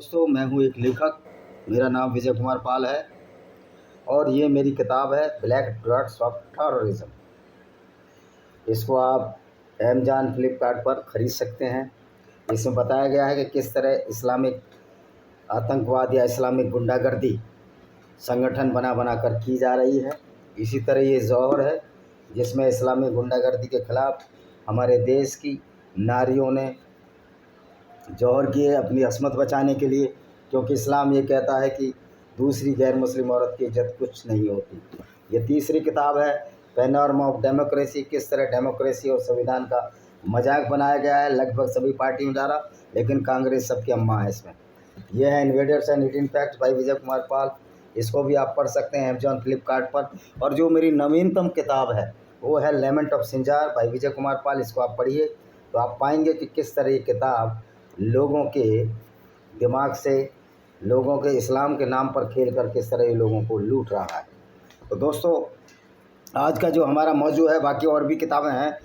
दोस्तों, मैं हूँ एक लेखक। मेरा नाम विजय कुमार पाल है और ये मेरी किताब है ब्लैक ड्रग्स ऑफ टेररिज्म। इसको आप अमेज़न फ्लिपकार्ट पर ख़रीद सकते हैं। इसमें बताया गया है कि किस तरह इस्लामिक आतंकवाद या इस्लामिक गुंडागर्दी संगठन बना बना कर की जा रही है। इसी तरह ये ज़ोहर है जिसमें इस्लामिक गुंडागर्दी के ख़िलाफ़ हमारे देश की नारियों ने जौहर किए अपनी असमत बचाने के लिए, क्योंकि इस्लाम ये कहता है कि दूसरी गैर मुस्लिम औरत की इज्जत कुछ नहीं होती। ये तीसरी किताब है पैनोरमा ऑफ डेमोक्रेसी। किस तरह डेमोक्रेसी और संविधान का मजाक बनाया गया है लगभग सभी पार्टियों द्वारा, लेकिन कांग्रेस सबकी अम्मा है इसमें। यह है invaders and hidden facts by Vijay Kumar Pal. इसको भी आप पढ़ सकते हैं अमेज़न फ्लिपकार्ट पर। और जो मेरी नवीनतम किताब है वो है लेमेंट of Sinjar by Vijay Kumar Pal. इसको आप पढ़िए तो आप पाएंगे कि किस तरह ये किताब लोगों के दिमाग से, लोगों के इस्लाम के नाम पर खेल कर किस तरह ये लोगों को लूट रहा है। तो दोस्तों, आज का जो हमारा मौजू है, बाकी और भी किताबें हैं,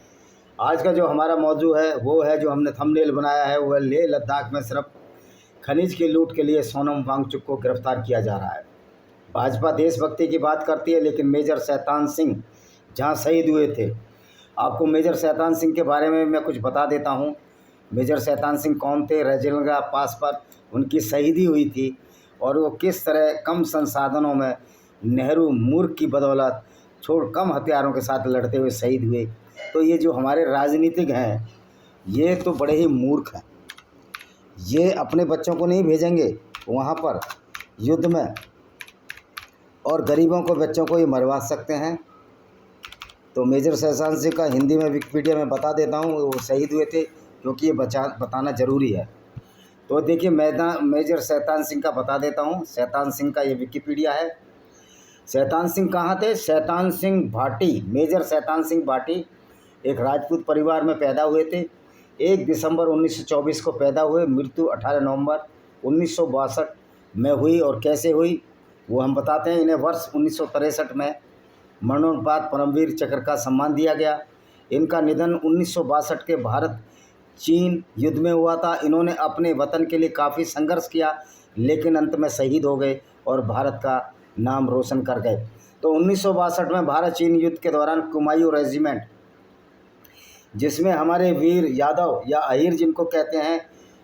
आज का जो हमारा मौजू है वो है, जो हमने थंबनेल बनाया है, वो है लेह लद्दाख में सिर्फ खनिज की लूट के लिए सोनम वांगचुक को गिरफ्तार किया जा रहा है। भाजपा देशभक्ति की बात करती है, लेकिन मेजर शैतान सिंह जहाँ शहीद हुए थे, आपको मेजर शैतान सिंह के बारे में मैं कुछ बता देता हूँ। मेजर शैतान सिंह कौन थे? रेजिंगा पास पर उनकी शहीदी हुई थी और वो किस तरह कम संसाधनों में नेहरू मूर्ख की बदौलत कम हथियारों के साथ लड़ते हुए शहीद हुए। तो ये जो हमारे राजनीतिक हैं, ये तो बड़े ही मूर्ख हैं। ये अपने बच्चों को नहीं भेजेंगे वहाँ पर युद्ध में, और गरीबों को, बच्चों को ये मरवा सकते हैं। तो मेजर शैतान सिंह का हिंदी में विकिपीडिया में बता देता हूँ, वो शहीद हुए थे, क्योंकि ये बताना ज़रूरी है। तो देखिए, मेजर शैतान सिंह का बता देता हूँ। शैतान सिंह का ये विकिपीडिया है। शैतान सिंह कहाँ थे? शैतान सिंह भाटी, मेजर शैतान सिंह भाटी एक राजपूत परिवार में पैदा हुए थे। 1 दिसंबर 1924 को पैदा हुए। मृत्यु 18 नवंबर 1962 में हुई। और कैसे हुई वो हम बताते हैं। इन्हें वर्ष 1963 में मरणोपरांत परमवीर चक्र का सम्मान दिया गया। इनका निधन 1962 के भारत चीन युद्ध में हुआ था। इन्होंने अपने वतन के लिए काफ़ी संघर्ष किया, लेकिन अंत में शहीद हो गए और भारत का नाम रोशन कर गए। तो 1962 में भारत चीन युद्ध के दौरान कुमायूं रेजिमेंट, जिसमें हमारे वीर यादव या अहीर जिनको कहते हैं,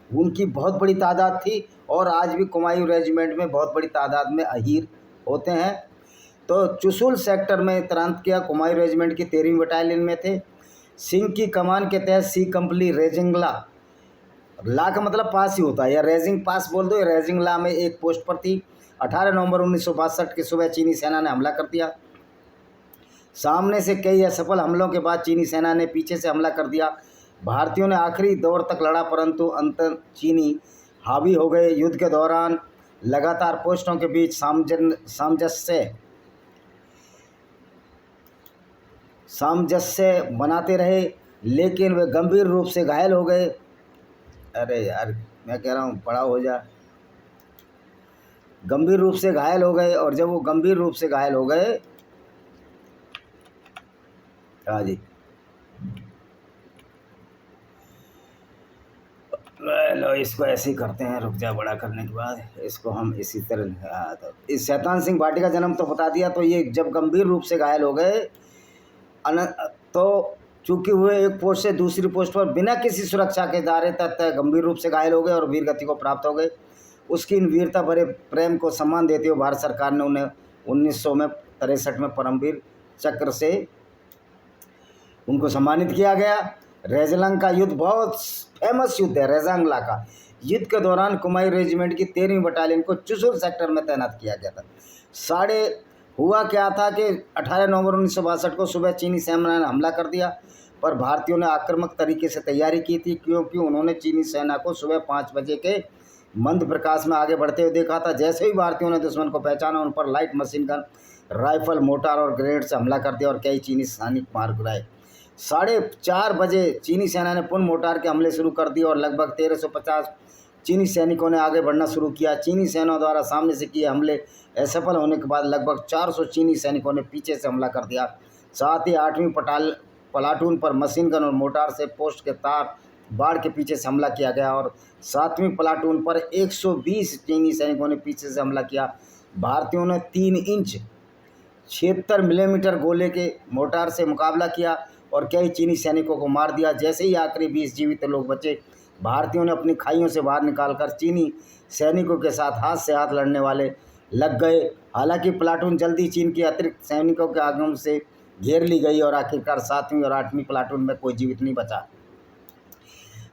उनकी बहुत बड़ी तादाद थी। और आज भी कुमायूं रेजिमेंट में बहुत बड़ी तादाद में अहीर होते हैं। तो चुशुल सेक्टर में तैनात किया। कुमायूं रेजिमेंट की 13वीं बटालियन में थे। सिंह की कमान के तहत सी कंपनी रेजिंगला, ला का मतलब पास ही होता है, या रेजिंग पास बोल दो, रेजिंगला में एक पोस्ट पर थी। 18 नवंबर 1962 की सुबह चीनी सेना ने हमला कर दिया। सामने से कई असफल हमलों के बाद चीनी सेना ने पीछे से हमला कर दिया। भारतीयों ने आखिरी दौर तक लड़ा, परंतु अंत चीनी हावी हो गए। युद्ध के दौरान लगातार पोस्टों के बीच सामंजस्य बनाते रहे, लेकिन वे गंभीर रूप से घायल हो गए। अरे यार, मैं कह रहा हूँ बड़ा हो जा। गंभीर रूप से घायल हो गए, और जब वो गंभीर रूप से घायल हो गए, हाँ जी, लो इसको ऐसे ही करते हैं, रुक जा, बड़ा करने के बाद इसको हम इसी तरह। तो इस शैतान सिंह भाटी का जन्म तो बता दिया। तो ये जब गंभीर रूप से घायल हो गए, तो चूँकि हुए एक पोस्ट से दूसरी पोस्ट पर बिना किसी सुरक्षा के दायरे तक गंभीर रूप से घायल हो गए और वीर गति को प्राप्त हो गए। उसकी इन वीरता भरे प्रेम को सम्मान देते हुए भारत सरकार ने उन्हें 1963 में परमवीर चक्र से उनको सम्मानित किया गया। रेजलंग का युद्ध बहुत फेमस युद्ध है। रेजांगला का युद्ध के दौरान कुमायूं रेजिमेंट की 13वीं बटालियन को चुशुल सेक्टर में तैनात किया गया था। हुआ क्या था कि 18 नवंबर 1962 को सुबह चीनी सेना ने हमला कर दिया, पर भारतीयों ने आक्रामक तरीके से तैयारी की थी, क्योंकि उन्होंने चीनी सेना को सुबह 5 बजे के मंद प्रकाश में आगे बढ़ते हुए देखा था। जैसे ही भारतीयों ने दुश्मन को पहचाना, उन पर light machine gun, rifle, mortar और ग्रेनेड से हमला कर दिया और कई चीनी सैनिक मार गिराए। 4:30 बजे चीनी सेना ने पुनः मोर्टार के हमले शुरू कर दिए और लगभग 1350 चीनी सैनिकों ने आगे बढ़ना शुरू किया। चीनी सेना द्वारा सामने से किए हमले असफल होने के बाद लगभग 400 चीनी सैनिकों ने पीछे से हमला कर दिया। साथ ही 8वीं प्लाटून पर मशीन गन और मोर्टार से पोस्ट के तार बाढ़ के पीछे से हमला किया गया और 7वीं प्लाटून पर 120 चीनी सैनिकों ने पीछे से हमला किया। भारतीयों ने 3 इंच 76 मिलीमीटर गोले के मोर्टार से मुकाबला किया और कई चीनी सैनिकों को मार दिया। जैसे ही आखिरी 20 जीवित लोग बचे, भारतीयों ने अपनी खाइयों से बाहर निकालकर चीनी सैनिकों के साथ हाथ से हाथ लड़ने वाले लग गए। हालांकि प्लाटून जल्दी चीन के अतिरिक्त सैनिकों के आगमन से घेर ली गई और आखिरकार 7वीं और 8वीं प्लाटून में कोई जीवित नहीं बचा।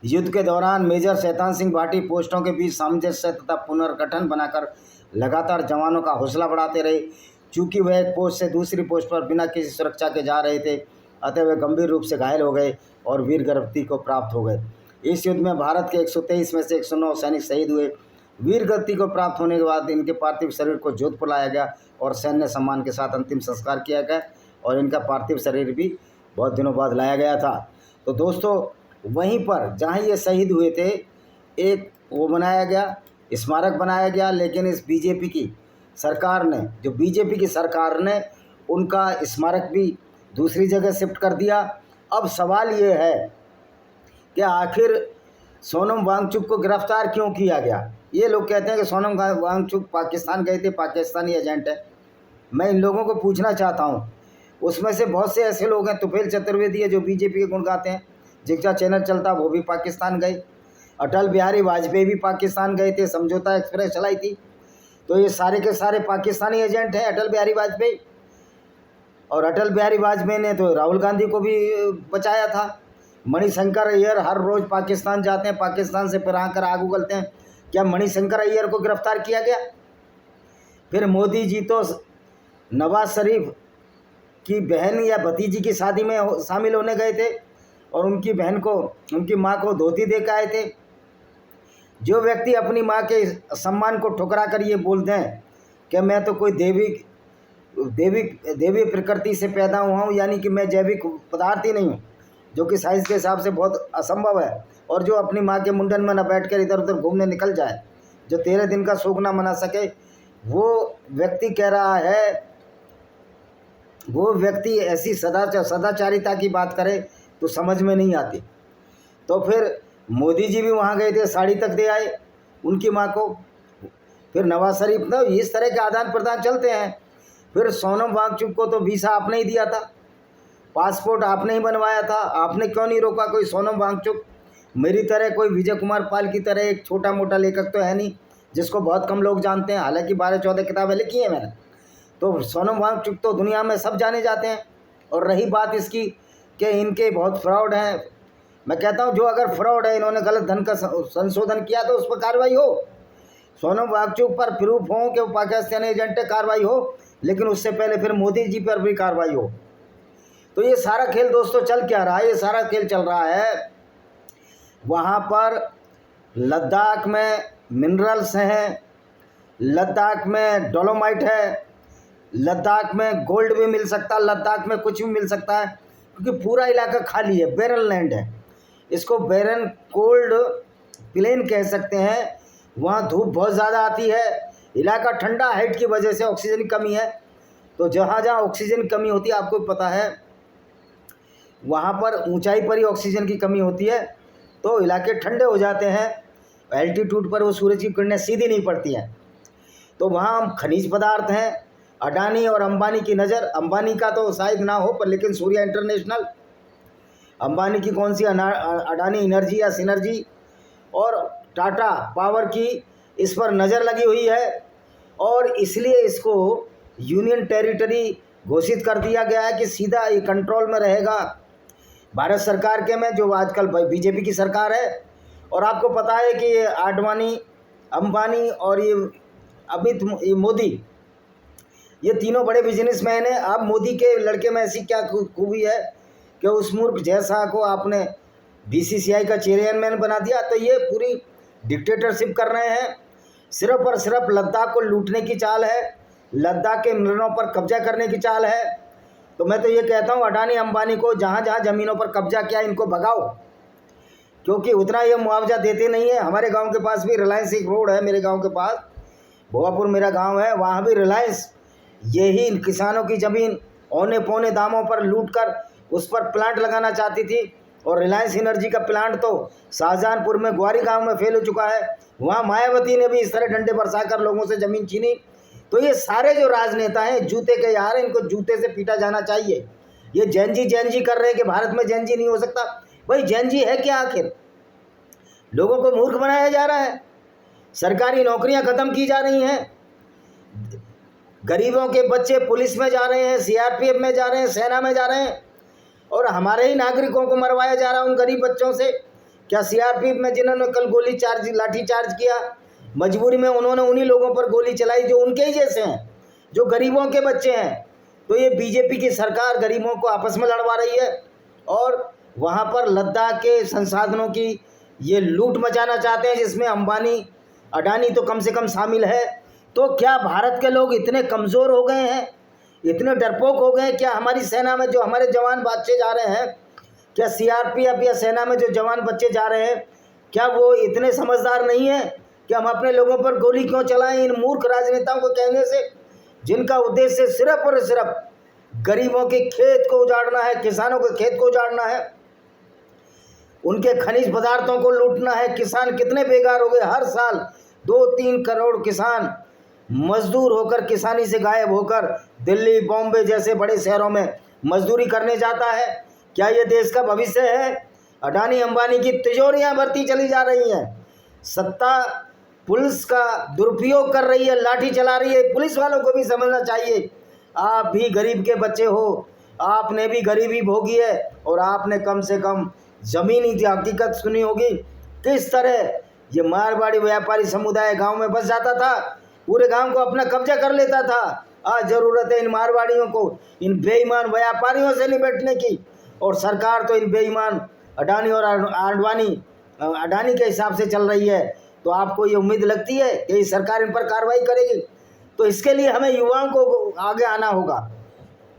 युद्ध के दौरान मेजर शैतान सिंह भाटी पोस्टों के बीच सामंजस्य तथा पुनर्गठन बनाकर लगातार जवानों का हौसला बढ़ाते रहे। चूँकि वह एक पोस्ट से दूसरी पोस्ट पर बिना किसी सुरक्षा के जा रहे थे, अतः वे गंभीर रूप से घायल हो गए और वीर गति को प्राप्त हो गए। इस युद्ध में भारत के 123 में से 109 सैनिक शहीद हुए। वीर गति को प्राप्त होने के बाद इनके पार्थिव शरीर को जोधपुर लाया गया और सैन्य सम्मान के साथ अंतिम संस्कार किया गया और इनका पार्थिव शरीर भी बहुत दिनों बाद लाया गया था। तो दोस्तों, वहीं पर जहाँ ये शहीद हुए थे, एक वो बनाया गया, स्मारक बनाया गया, लेकिन इस बीजेपी की सरकार ने, जो बीजेपी की सरकार ने उनका स्मारक भी दूसरी जगह शिफ्ट कर दिया। अब सवाल ये है कि आखिर सोनम वांगचुक को गिरफ्तार क्यों किया गया। ये लोग कहते हैं कि सोनम वांगचुक पाकिस्तान गए थे, पाकिस्तानी एजेंट है। मैं इन लोगों को पूछना चाहता हूँ, उसमें से बहुत से ऐसे लोग हैं, तुफेल चतुर्वेदी है जो बीजेपी के गुण गाते हैं, जिनका चैनल चलता वो भी पाकिस्तान गए। अटल बिहारी वाजपेयी भी पाकिस्तान गए थे, समझौता एक्सप्रेस चलाई थी। तो ये सारे के सारे पाकिस्तानी एजेंट हैं, अटल बिहारी वाजपेयी। और अटल बिहारी वाजपेयी ने तो राहुल गांधी को भी बचाया था। मणिशंकर अय्यर हर रोज़ पाकिस्तान जाते हैं, पाकिस्तान से फिर आकर आग उगलते हैं। क्या मणिशंकर अय्यर को गिरफ्तार किया गया? फिर मोदी जी तो नवाज शरीफ की बहन या भतीजी की शादी में शामिल होने गए थे और उनकी बहन को, उनकी माँ को धोती दे के आए थे। जो व्यक्ति अपनी माँ के सम्मान को ठुकरा कर ये बोलते हैं कि मैं तो कोई देवी प्रकृति से पैदा हुआ हूँ, यानी कि मैं जैविक पदार्थ ही नहीं हूँ, जो कि साइंस के हिसाब से बहुत असंभव है, और जो अपनी माँ के मुंडन में न बैठकर इधर उधर घूमने निकल जाए, जो 13 दिन का शोक ना मना सके, वो व्यक्ति कह रहा है, वो व्यक्ति ऐसी सदाचारिता की बात करे तो समझ में नहीं आती। तो फिर मोदी जी भी वहाँ गए थे, साड़ी तक दे आए उनकी माँ को। फिर नवाज शरीफ ना, इस तरह के आदान प्रदान चलते हैं। फिर सोनम वांगचुक को तो वीज़ा आपने ही दिया था, पासपोर्ट आपने ही बनवाया था, आपने क्यों नहीं रोका? कोई सोनम वांगचुक मेरी तरह, कोई विजय कुमार पाल की तरह एक छोटा मोटा लेखक तो है नहीं जिसको बहुत कम लोग जानते हैं। हालांकि 12-14 किताबें लिखी हैं मैंने। तो सोनम वांगचुक तो दुनिया में सब जाने जाते हैं। और रही बात इसकी कि इनके बहुत फ्रॉड हैं, मैं कहता हूं जो अगर फ्रॉड है, इन्होंने गलत धन का संशोधन किया तो उस पर कार्रवाई हो। सोनम वांगचुक पर प्रूफ हो कि वो पाकिस्तानी एजेंट है, कार्रवाई हो, लेकिन उससे पहले फिर मोदी जी पर भी कार्रवाई हो। तो ये सारा खेल दोस्तों चल क्या रहा है? ये सारा खेल चल रहा है, वहाँ पर लद्दाख में मिनरल्स हैं, लद्दाख में डोलोमाइट है, लद्दाख में गोल्ड भी मिल सकता है, लद्दाख में कुछ भी मिल सकता है, क्योंकि पूरा इलाका खाली है, बैरन लैंड है। इसको बैरन कोल्ड प्लेन कह सकते हैं। वहाँ धूप बहुत ज़्यादा आती है, इलाका ठंडा, हाइट की वजह से ऑक्सीजन की कमी है। तो जहाँ जहाँ ऑक्सीजन की कमी होती है, आपको पता है, वहाँ पर ऊंचाई पर ही ऑक्सीजन की कमी होती है, तो इलाके ठंडे हो जाते हैं। एल्टीट्यूड पर वो सूरज की किरणें सीधी नहीं पड़ती हैं। तो वहाँ खनिज पदार्थ हैं। अडानी और अंबानी की नज़र, अंबानी का तो शायद ना हो पर लेकिन सूर्या इंटरनेशनल, अंबानी की कौन सी, अडानी एनर्जी या सिनर्जी और टाटा पावर की इस पर नज़र लगी हुई है, और इसलिए इसको यूनियन टेरिटरी घोषित कर दिया गया है कि सीधा ये कंट्रोल में रहेगा भारत सरकार के में, जो आजकल बीजेपी की सरकार है। और आपको पता है कि ये आडवाणी, अंबानी और ये मोदी, ये तीनों बड़े बिजनेसमैन हैं। अब मोदी के लड़के में ऐसी क्या खूबी है कि उस मूर्ख जैसा को आपने बीसीसीआई का चेयरमैन बना दिया। तो ये पूरी डिक्टेटरशिप कर रहे हैं, सिर्फ और सिर्फ लद्दाख को लूटने की चाल है, लद्दाख के मिनरलों पर कब्जा करने की चाल है। तो मैं तो ये कहता हूँ, अडानी अंबानी को जहाँ जहाँ ज़मीनों पर कब्जा किया, इनको भगाओ, क्योंकि उतना ये मुआवजा देते नहीं है। हमारे गांव के पास भी रिलायंस एक रोड है, मेरे गांव के पास भोगापुर मेरा गांव है, वहाँ भी रिलायंस यही किसानों की ज़मीन औने पौने दामों पर लूट कर उस पर प्लांट लगाना चाहती थी। और रिलायंस एनर्जी का प्लांट तो शाहजहांपुर में ग्वारी गांव में फेल हो चुका है। वहाँ मायावती ने भी इस तरह डंडे बरसाकर लोगों से ज़मीन छीनी। तो ये सारे जो राजनेता हैं जूते के यार, इनको जूते से पीटा जाना चाहिए। ये जैन जी कर रहे हैं कि भारत में जैन जी नहीं हो सकता। भाई जैन जी है क्या आखिर? लोगों को मूर्ख बनाया जा रहा है, सरकारी नौकरियां खत्म की जा रही हैं, गरीबों के बच्चे पुलिस में जा रहे हैं, सीआरपीएफ में जा रहे हैं, सेना में जा रहे हैं, और हमारे ही नागरिकों को मरवाया जा रहा है उन गरीब बच्चों से। क्या सीआरपीएफ में जिन्होंने कल लाठी चार्ज किया, मजबूरी में उन्होंने उन्हीं लोगों पर गोली चलाई जो उनके ही जैसे हैं, जो गरीबों के बच्चे हैं। तो ये बीजेपी की सरकार गरीबों को आपस में लड़वा रही है और वहाँ पर लद्दाख के संसाधनों की ये लूट मचाना चाहते हैं, जिसमें अंबानी अडानी तो कम से कम शामिल है। तो क्या भारत के लोग इतने कमज़ोर हो गए हैं, इतने डरपोक हो गए हैं? क्या हमारी सेना में जो हमारे जवान बच्चे जा रहे हैं, क्या सीआरपीएफ या सेना में जो जवान बच्चे जा रहे हैं, क्या वो इतने समझदार नहीं है कि हम अपने लोगों पर गोली क्यों चलाएं इन मूर्ख राजनेताओं को कहने से, जिनका उद्देश्य सिर्फ और सिर्फ गरीबों के खेत को उजाड़ना है, किसानों के खेत को उजाड़ना है, उनके खनिज पदार्थों को लूटना है। किसान कितने बेकार हो गए, हर साल 2-3 करोड़ किसान मजदूर होकर, किसानी से गायब होकर दिल्ली बॉम्बे जैसे बड़े शहरों में मजदूरी करने जाता है। क्या ये देश का भविष्य है? अडानी अंबानी की तिजोरियां भरती चली जा रही हैं, सत्ता पुलिस का दुरुपयोग कर रही है, लाठी चला रही है। पुलिस वालों को भी समझना चाहिए, आप भी गरीब के बच्चे हो, आपने भी गरीबी भोगी है और आपने कम से कम ज़मीनी हकीकत सुनी होगी। किस तरह ये मारवाड़ी व्यापारी समुदाय गांव में बस जाता था, पूरे गांव को अपना कब्जा कर लेता था। आज ज़रूरत है इन मारवाड़ियों को, इन बेईमान व्यापारियों से निपटने की, और सरकार तो इन बेईमान अडानी और अडानी के हिसाब से चल रही है। तो आपको ये उम्मीद लगती है कि सरकार इन पर कार्रवाई करेगी? तो इसके लिए हमें युवाओं को आगे आना होगा।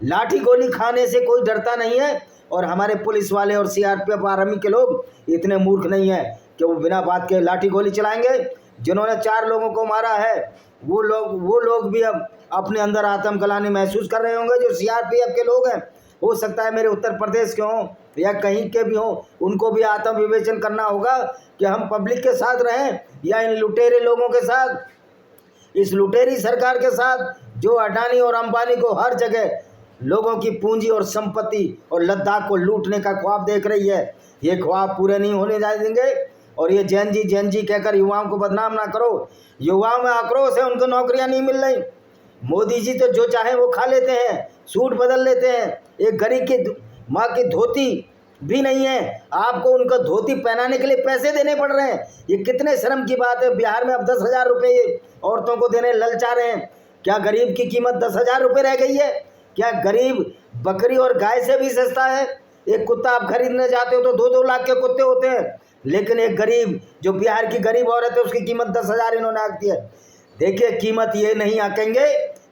लाठी गोली खाने से कोई डरता नहीं है, और हमारे पुलिस वाले और सीआरपीएफ आर्मी के लोग इतने मूर्ख नहीं है कि वो बिना बात के लाठी गोली चलाएंगे। जिन्होंने 4 लोगों को मारा है वो लोग भी अब अपने अंदर आत्मग्लानि महसूस कर रहे होंगे, जो सीआरपीएफ के लोग हैं। हो सकता है मेरे उत्तर प्रदेश के हों या कहीं के भी हों, उनको भी आत्म विवेचन करना होगा कि हम पब्लिक के साथ रहें या इन लुटेरे लोगों के साथ, इस लुटेरी सरकार के साथ, जो अडानी और अंबानी को हर जगह लोगों की पूंजी और संपत्ति और लद्दाख को लूटने का ख्वाब देख रही है। ये ख्वाब पूरे नहीं होने देंगे। और ये जैन जी कहकर युवाओं को बदनाम ना करो। युवाओं में आक्रोश है, उनको नौकरियां नहीं मिल रही। मोदी जी तो जो चाहे वो खा लेते हैं, सूट बदल लेते हैं। एक गरीब की माँ की धोती भी नहीं है, आपको उनको धोती पहनाने के लिए पैसे देने पड़ रहे हैं। ये कितने शर्म की बात है। बिहार में अब 10,000 रुपये औरतों को देने ललचा रहे हैं। क्या गरीब की कीमत 10,000 रुपये रह गई है? क्या गरीब बकरी और गाय से भी सस्ता है? एक कुत्ता आप खरीदने जाते हो तो 2-2 लाख के कुत्ते होते हैं, लेकिन एक गरीब जो बिहार की गरीब औरत है उसकी कीमत 10,000 इन्होंने आंक दी है। देखिए, कीमत ये नहीं आंकेंगे,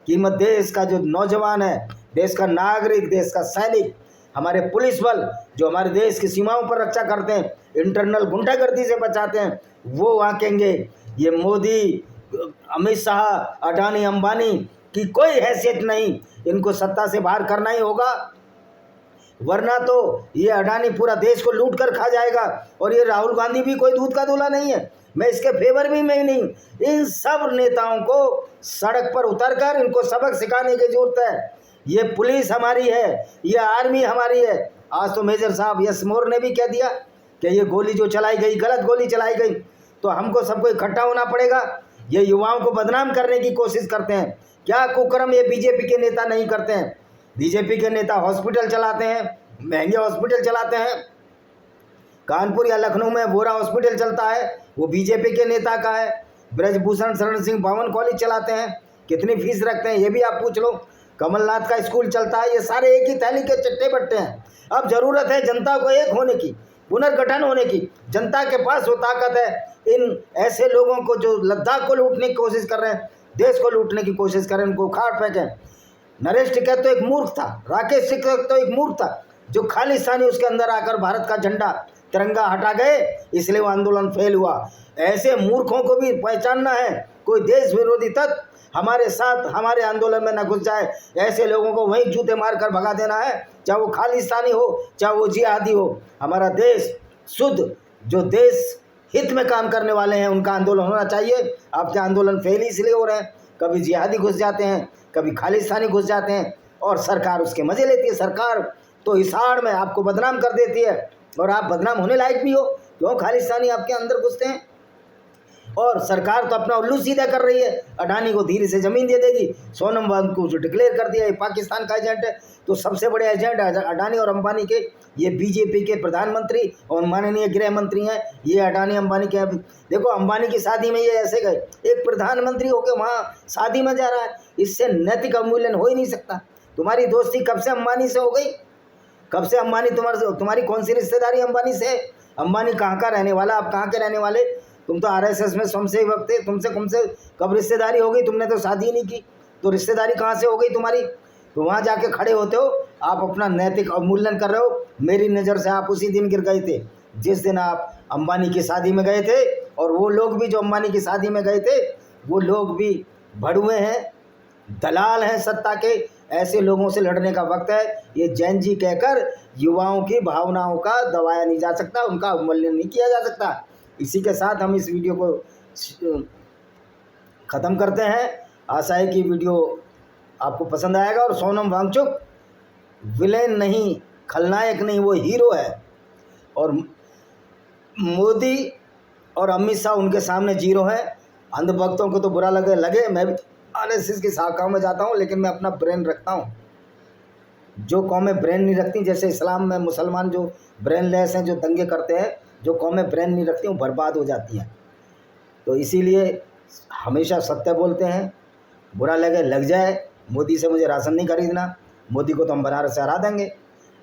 कीमत देश का जो नौजवान है, देश का नागरिक, देश का सैनिक, हमारे पुलिस बल जो हमारे देश की सीमाओं पर रक्षा करते हैं, इंटरनल गुंडागर्दी से बचाते हैं, वो आंकेंगे। ये मोदी, अमित शाह, अडानी, अंबानी की कोई हैसियत नहीं। इनको सत्ता से बाहर करना ही होगा, वरना तो ये अडानी पूरा देश को लूट कर खा जाएगा। और ये राहुल गांधी भी कोई दूध का दूल्हा नहीं है, मैं इसके फेवर भी में नहीं। इन सब नेताओं को सड़क पर उतरकर इनको सबक सिखाने की जरूरत है। ये पुलिस हमारी है, ये आर्मी हमारी है। आज तो मेजर साहब यश मोर ने भी कह दिया कि ये गोली जो चलाई गई, गलत गोली चलाई गई, तो हमको सबको इकट्ठा होना पड़ेगा। ये युवाओं को बदनाम करने की कोशिश करते हैं। क्या कुकर्म ये बीजेपी के नेता नहीं करते हैं? बीजेपी के नेता हॉस्पिटल चलाते हैं, महंगे हॉस्पिटल चलाते हैं। कानपुर या लखनऊ में बोरा हॉस्पिटल चलता है, वो बीजेपी के नेता का है। ब्रजभूषण शरण सिंह भवन कॉलेज चलाते हैं, कितनी फीस रखते हैं ये भी आप पूछ लो। कमलनाथ का स्कूल चलता है। ये सारे एक ही थैली के चट्टे बट्टे हैं। अब ज़रूरत है जनता को एक होने की, पुनर्गठन होने की। जनता के पास वो ताकत है। इन ऐसे लोगों को जो लद्दाख को लूटने की कोशिश कर रहे हैं, देश को लूटने की कोशिश कर रहे हैं, उनको उखाड़ फेंकें। नरेश टिकैत तो एक मूर्ख था, राकेश टिकैत तो एक मूर्ख था, जो खालिस्तानी उसके अंदर आकर भारत का झंडा तिरंगा हटा गए, इसलिए वो आंदोलन फेल हुआ। ऐसे मूर्खों को भी पहचानना है, कोई देश विरोधी तत्व हमारे साथ हमारे आंदोलन में न घुस जाए। ऐसे लोगों को वहीं जूते मार कर भगा देना है, चाहे वो खालिस्तानी हो चाहे वो जिहादी हो। हमारा देश शुद्ध, जो देश हित में काम करने वाले हैं उनका आंदोलन होना चाहिए। आपके आंदोलन फेल इसलिए हो रहे हैं, कभी जिहादी घुस जाते हैं, कभी खालिस्तानी घुस जाते हैं और सरकार उसके मज़े लेती है। सरकार तो इस आड़ में आपको बदनाम कर देती है और आप बदनाम होने लायक भी हो। क्यों खालिस्तानी आपके अंदर घुसते हैं? और सरकार तो अपना उल्लू सीधा कर रही है, अडानी को धीरे से ज़मीन दे देगी। सोनम वांग को जो डिक्लेयर कर दिया ये पाकिस्तान का एजेंट है, तो सबसे बड़े एजेंट अडानी और अंबानी के ये बीजेपी के प्रधानमंत्री और माननीय गृह मंत्री हैं। ये अडानी अंबानी के, देखो अंबानी की शादी में ये ऐसे गए, एक प्रधानमंत्री होकर वहाँ शादी में जा रहा है। इससे नैतिक अवमूल्यन हो ही नहीं सकता। तुम्हारी दोस्ती कब से अंबानी से हो गई? कब से अंबानी तुम्हारी कौन सी रिश्तेदारी अंबानी से? अंबानी कहाँ का रहने वाला, आप कहाँ के रहने वाले? तुम तो आरएसएस में स्वयंसेवक थे, तुमसे कब रिश्तेदारी हो गई? तुमने तो शादी नहीं की, तो रिश्तेदारी कहाँ से हो गई तुम्हारी? तो वहाँ जाके खड़े होते हो, आप अपना नैतिक अवमूल्यन कर रहे हो। मेरी नज़र से आप उसी दिन गिर गए थे जिस दिन आप अंबानी की शादी में गए थे। और वो लोग भी जो अंबानी की शादी में गए थे वो लोग भी भड़ुए हैं, दलाल हैं सत्ता के। ऐसे लोगों से लड़ने का वक्त है। ये जैन जी कहकर युवाओं की भावनाओं का दबाया नहीं जा सकता, उनका अवमूल्यन नहीं किया जा सकता। इसी के साथ हम इस वीडियो को ख़त्म करते हैं। आशा है कि वीडियो आपको पसंद आएगा। और सोनम वांगचुक विलेन नहीं, खलनायक नहीं, वो हीरो है। और मोदी और अमित शाह उनके सामने जीरो हैं। अंधभक्तों को तो बुरा लगे, मैं भी आरएसएस की शाखाओं में जाता हूँ, लेकिन मैं अपना ब्रेन रखता हूँ। जो कौमें ब्रेन नहीं रखती, जैसे इस्लाम में मुसलमान जो ब्रेनलेस हैं, जो दंगे करते हैं, जो कौमें ब्रेन नहीं रखती वो बर्बाद हो जाती हैं। तो इसीलिए हमेशा सत्य बोलते हैं। बुरा लगे लग जाए, मोदी से मुझे राशन नहीं खरीदना, मोदी को तो हम बनारस से हरा देंगे।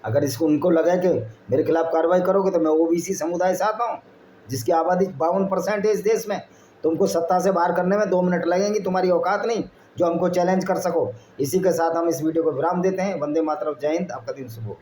अगर इसको उनको लगे कि मेरे खिलाफ कार्रवाई करोगे तो मैं ओबीसी समुदाय से आता हूँ, जिसकी आबादी 52% है इस देश में। तुमको सत्ता से बाहर करने में 2 मिनट लगेंगी, तुम्हारी औकात नहीं जो हमको चैलेंज कर सको। इसी के साथ हम इस वीडियो को विराम देते हैं। वंदे मातरम, जय हिंद, आपका दिन शुभ हो।